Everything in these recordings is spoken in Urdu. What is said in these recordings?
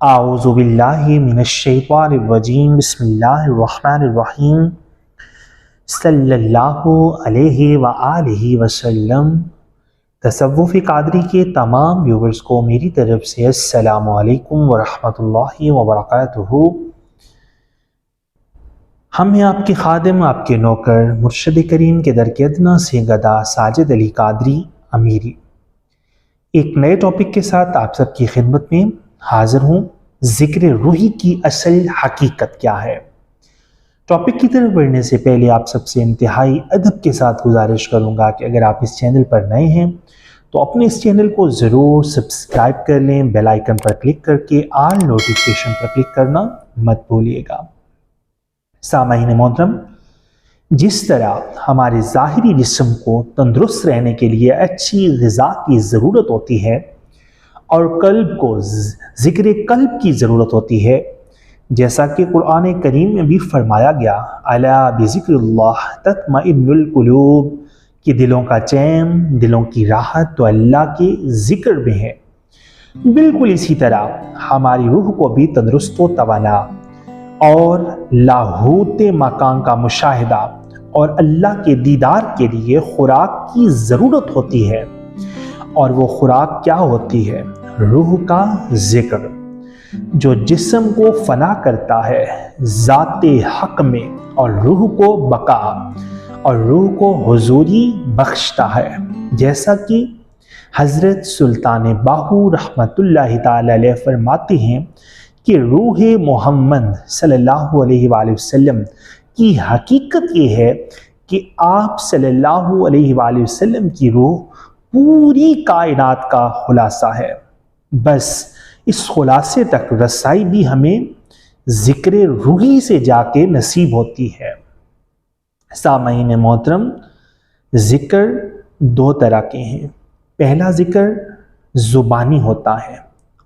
اعوذ باللہ من الشیطان الرجیم بسم اللہ الرحمن الرحیم صلی اللہ علیہ وآلہ وسلم۔ تصوف قادری کے تمام ویورز کو میری طرف سے السلام علیکم ورحمۃ اللہ وبرکاتہ۔ ہم ہیں آپ کے خادم، آپ کے نوکر، مرشد کریم کے در کے ادنا سے گدا ساجد علی قادری امیری، ایک نئے ٹاپک کے ساتھ آپ سب کی خدمت میں حاضر ہوں۔ ذکر روحی کی اصل حقیقت کیا ہے؟ ٹاپک کی طرف بڑھنے سے پہلے آپ سب سے انتہائی ادب کے ساتھ گزارش کروں گا کہ اگر آپ اس چینل پر نئے ہیں تو اپنے اس چینل کو ضرور سبسکرائب کر لیں، بیل آئیکن پر کلک کر کے آل نوٹیفیکیشن پر کلک کرنا مت بھولیے گا۔ سامعین محترم، جس طرح ہمارے ظاہری جسم کو تندرست رہنے کے لیے اچھی غذا کی ضرورت ہوتی ہے اور قلب کو ذکر قلب کی ضرورت ہوتی ہے، جیسا کہ قرآن کریم میں بھی فرمایا گیا الا بذکر اللہ تطمئن القلوب، کہ دلوں کا چین، دلوں کی راحت تو اللہ کے ذکر میں ہے۔ بالکل اسی طرح ہماری روح کو بھی تندرست و توانا اور لاہوت مکان کا مشاہدہ اور اللہ کے دیدار کے لیے خوراک کی ضرورت ہوتی ہے، اور وہ خوراک کیا ہوتی ہے؟ روح کا ذکر، جو جسم کو فنا کرتا ہے ذات حق میں اور روح کو بقا اور روح کو حضوری بخشتا ہے، جیسا کہ حضرت سلطان باہو رحمت اللہ تعالی علیہ فرماتے ہیں کہ روح محمد صلی اللہ علیہ وآلہ وسلم کی حقیقت یہ ہے کہ آپ صلی اللہ علیہ وآلہ وسلم کی روح پوری کائنات کا خلاصہ ہے، بس اس خلاصے تک رسائی بھی ہمیں ذکر روحی سے جا کے نصیب ہوتی ہے۔ سامعین محترم، ذکر دو طرح کے ہیں۔ پہلا ذکر زبانی ہوتا ہے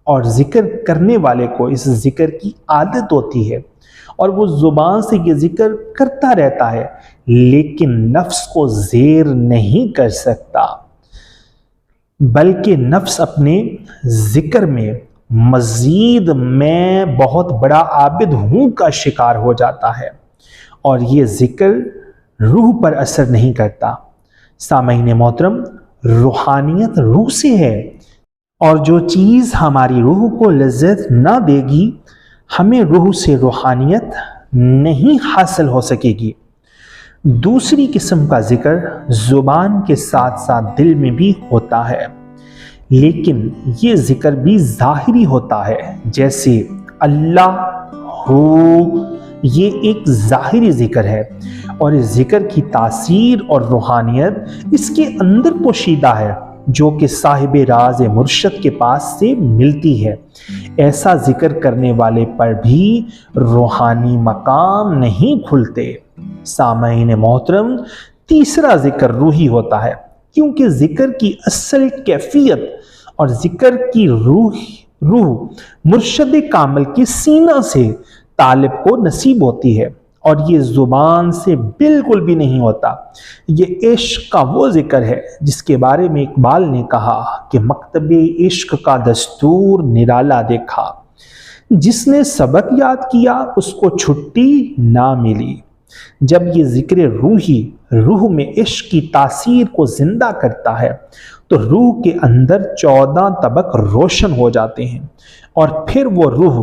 اور ذکر کرنے والے کو اس ذکر کی عادت ہوتی ہے اور وہ زبان سے یہ ذکر کرتا رہتا ہے، لیکن نفس کو زیر نہیں کر سکتا، بلکہ نفس اپنے ذکر میں مزید میں بہت بڑا عابد ہوں کا شکار ہو جاتا ہے اور یہ ذکر روح پر اثر نہیں کرتا۔ سامعین محترم، روحانیت روح سے ہے، اور جو چیز ہماری روح کو لذت نہ دے گی، ہمیں روح سے روحانیت نہیں حاصل ہو سکے گی۔ دوسری قسم کا ذکر زبان کے ساتھ ساتھ دل میں بھی ہوتا ہے، لیکن یہ ذکر بھی ظاہری ہوتا ہے، جیسے اللہ ہو، یہ ایک ظاہری ذکر ہے، اور اس ذکر کی تاثیر اور روحانیت اس کے اندر پوشیدہ ہے، جو کہ صاحب راز مرشد کے پاس سے ملتی ہے۔ ایسا ذکر کرنے والے پر بھی روحانی مقام نہیں کھلتے۔ سامعین محترم، تیسرا ذکر روحی ہوتا ہے، کیونکہ ذکر کی اصل کیفیت اور ذکر کی روح مرشد کامل کی سینہ سے طالب کو نصیب ہوتی ہے، اور یہ زبان سے بالکل بھی نہیں ہوتا۔ یہ عشق کا وہ ذکر ہے جس کے بارے میں اقبال نے کہا کہ مکتب عشق کا دستور نرالا دیکھا، جس نے سبق یاد کیا اس کو چھٹی نہ ملی۔ جب یہ ذکر روحی روح میں عشق کی تاثیر کو زندہ کرتا ہے تو روح کے اندر 14 طبق روشن ہو جاتے ہیں، اور پھر وہ روح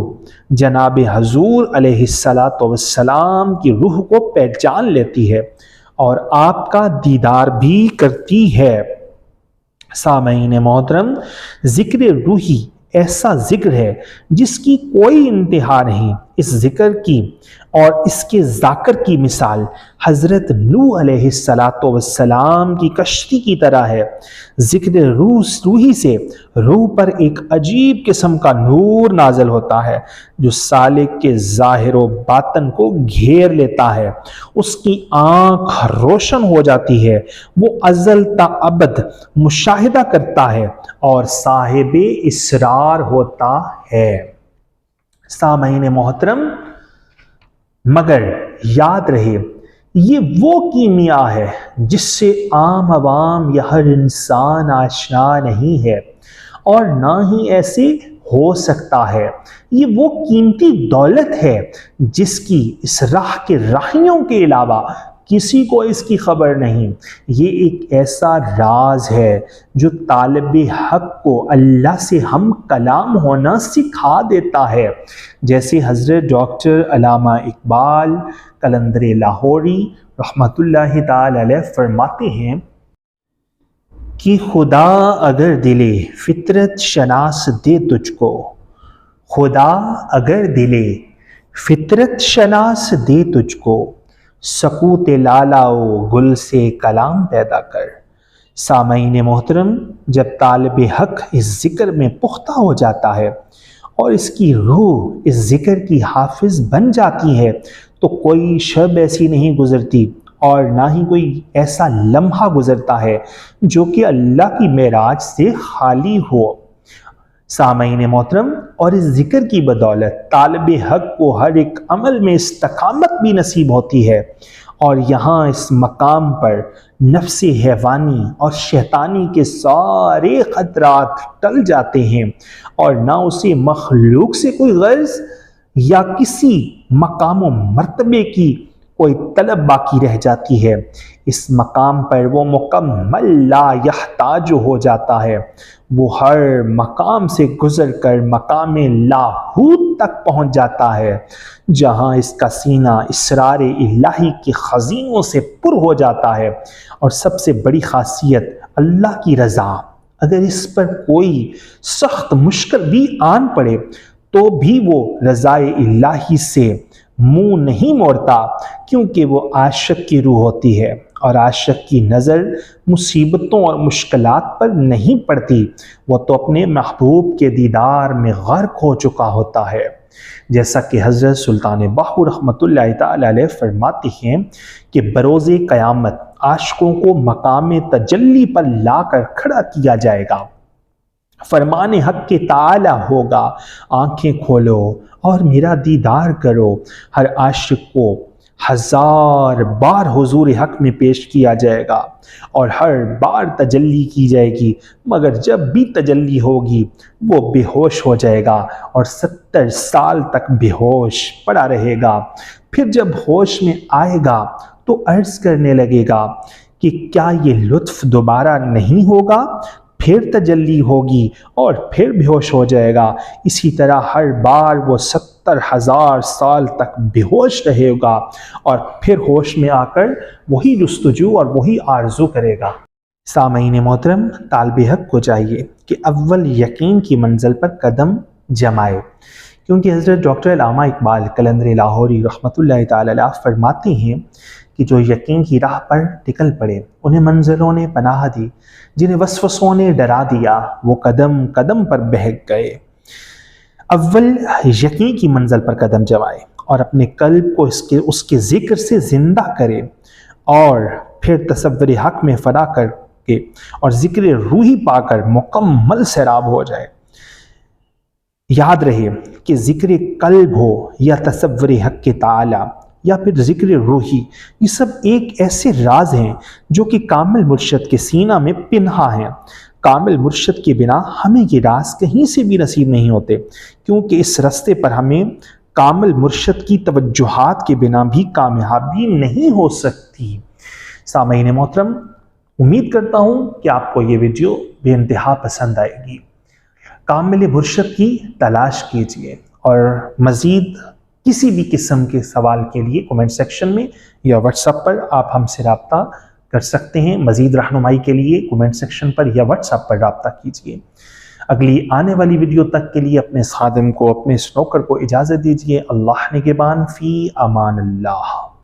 جناب حضور علیہ السلام کی روح کو پہچان لیتی ہے اور آپ کا دیدار بھی کرتی ہے۔ سامعین محترم، ذکر روحی ایسا ذکر ہے جس کی کوئی انتہا نہیں۔ اس ذکر کی اور اس کے ذاکر کی مثال حضرت نوح علیہ السلام کی کشتی کی طرح ہے۔ ذکر روحی سے روح پر ایک عجیب قسم کا نور نازل ہوتا ہے جو سالک کے ظاہر و باطن کو گھیر لیتا ہے۔ اس کی آنکھ روشن ہو جاتی ہے، وہ ازل تا ابد مشاہدہ کرتا ہے اور صاحب اسرار ہوتا ہے۔ سامعین محترم، مگر یاد رہے، یہ وہ کیمیا ہے جس سے عام عوام یا ہر انسان آشنا نہیں ہے، اور نہ ہی ایسے ہو سکتا ہے۔ یہ وہ قیمتی دولت ہے جس کی اس راہ کے راہیوں کے علاوہ کسی کو اس کی خبر نہیں۔ یہ ایک ایسا راز ہے جو طالب حق کو اللہ سے ہم کلام ہونا سکھا دیتا ہے، جیسے حضرت ڈاکٹر علامہ اقبال قلندر لاہوری رحمۃ اللہ تعالی علیہ فرماتے ہیں کہ خدا اگر دل فطرت شناس دے تجھ کو، خدا اگر دل فطرت شناس دے تجھ کو، سکوت لالا و گل سے کلام پیدا کر۔ سامعین محترم، جب طالب حق اس ذکر میں پختہ ہو جاتا ہے اور اس کی روح اس ذکر کی حافظ بن جاتی ہے تو کوئی شب ایسی نہیں گزرتی اور نہ ہی کوئی ایسا لمحہ گزرتا ہے جو کہ اللہ کی معراج سے خالی ہو۔ سامعین محترم، اور اس ذکر کی بدولت طالب حق کو ہر ایک عمل میں استقامت بھی نصیب ہوتی ہے، اور یہاں اس مقام پر نفس حیوانی اور شیطانی کے سارے خطرات ٹل جاتے ہیں، اور نہ اسے مخلوق سے کوئی غرض یا کسی مقام و مرتبے کی کوئی طلب باقی رہ جاتی ہے۔ اس مقام پر وہ مکمل لا یحتاج ہو جاتا ہے، وہ ہر مقام سے گزر کر مقام لاہوت تک پہنچ جاتا ہے، جہاں اس کا سینہ اسرار الہی کے خزینوں سے پر ہو جاتا ہے۔ اور سب سے بڑی خاصیت اللہ کی رضا، اگر اس پر کوئی سخت مشکل بھی آن پڑے تو بھی وہ رضا الہی سے منہ نہیں موڑتا، کیونکہ وہ عاشق کی روح ہوتی ہے، اور عاشق کی نظر مصیبتوں اور مشکلات پر نہیں پڑتی، وہ تو اپنے محبوب کے دیدار میں غرق ہو چکا ہوتا ہے۔ جیسا کہ حضرت سلطان باہو رحمۃ اللہ تعالی علیہ فرماتے ہیں کہ بروز قیامت عاشقوں کو مقام تجلی پر لا کر کھڑا کیا جائے گا، فرمان حق کے تعالی ہوگا، آنکھیں کھولو اور میرا دیدار کرو۔ ہر عاشق کو 1000 بار حضور حق میں پیش کیا جائے گا اور ہر بار تجلی کی جائے گی، مگر جب بھی تجلی ہوگی وہ بے ہوش ہو جائے گا اور 70 سال تک بے ہوش پڑا رہے گا۔ پھر جب ہوش میں آئے گا تو عرض کرنے لگے گا کہ کیا یہ لطف دوبارہ نہیں ہوگا؟ پھر تجلی ہوگی اور پھر بے ہوش ہو جائے گا۔ اسی طرح ہر بار وہ 70,000 سال تک بے ہوش رہے گا اور پھر ہوش میں آ کر وہی جستجو اور وہی آرزو کرے گا۔ سامعین محترم، طالب حق کو چاہیے کہ اول یقین کی منزل پر قدم جمائے، کیونکہ حضرت ڈاکٹر علامہ اقبال قلندر لاہوری رحمۃ اللہ تعالی علیہ فرماتے ہیں کہ جو یقین کی راہ پر نکل پڑے انہیں منزلوں نے پناہ دی، جنہیں وسوسوں نے ڈرا دیا وہ قدم قدم پر بہک گئے۔ اول یقین کی منزل پر قدم جمائے اور اپنے قلب کو اس کے ذکر سے زندہ کرے، اور پھر تصور حق میں فنا کر کے اور ذکر روحی پا کر مکمل سیراب ہو جائے۔ یاد رہے کہ ذکر قلب ہو یا تصور حق کے تعالی یا پھر ذکر روحی، یہ سب ایک ایسے راز ہیں جو کہ کامل مرشد کے سینہ میں پنہا ہیں۔ کامل مرشد کے بنا ہمیں یہ راز کہیں سے بھی نصیب نہیں ہوتے، کیونکہ اس رستے پر ہمیں کامل مرشد کی توجہات کے بنا بھی کامیابی نہیں ہو سکتی۔ سامعین محترم، امید کرتا ہوں کہ آپ کو یہ ویڈیو بے انتہا پسند آئے گی۔ کامل مرشد کی تلاش کیجیے، اور مزید کسی بھی قسم کے سوال کے لیے کمنٹ سیکشن میں یا واٹس ایپ پر آپ ہم سے رابطہ کر سکتے ہیں۔ مزید رہنمائی کے لیے کمنٹ سیکشن پر یا واٹس ایپ پر رابطہ کیجیے۔ اگلی آنے والی ویڈیو تک کے لیے اپنے خادم کو، اپنے سنوکر کو اجازت دیجیے۔ اللہ نگہبان، فی امان اللہ۔